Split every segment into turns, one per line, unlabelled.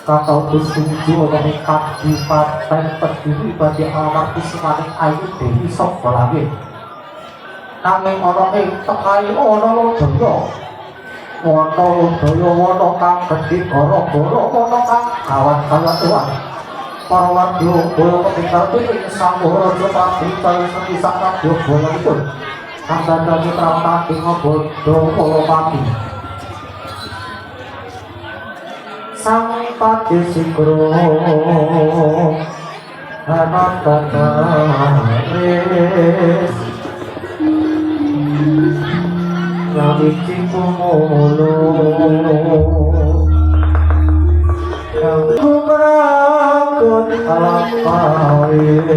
Kata Gusti oleh Kabupaten Kediri bagi alamat Kusumaning Ayu Dewi Saka Langit. Nanging ana ing tengahé ana Lodaya. Wana Lodaya wana kang gedhe gara-gara wana kang kawan-kawan. Para wadya bola ketinggal ing Sambaraja Prabu Sri Sakabya bolanipun. Kandhane Mitra ing Bodo Palapati. Sang Pati Sikro Anatataris Lagi Cipumulu Yang kumrakut alaparis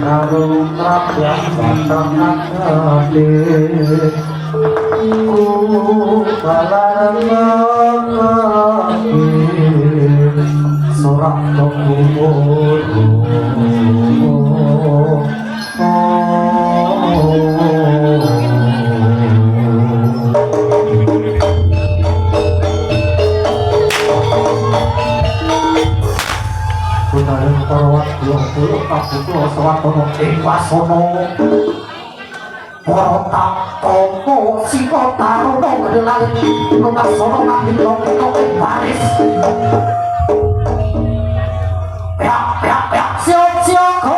Karung rakyat batang agadir ku balarang kakir sorak tokubur Sudahan parawat 20 kabutuh sewatono wasono Porotang tomo siko taruno kedelai Nukas sono ngambil loke-loke baris Peak, siok-siok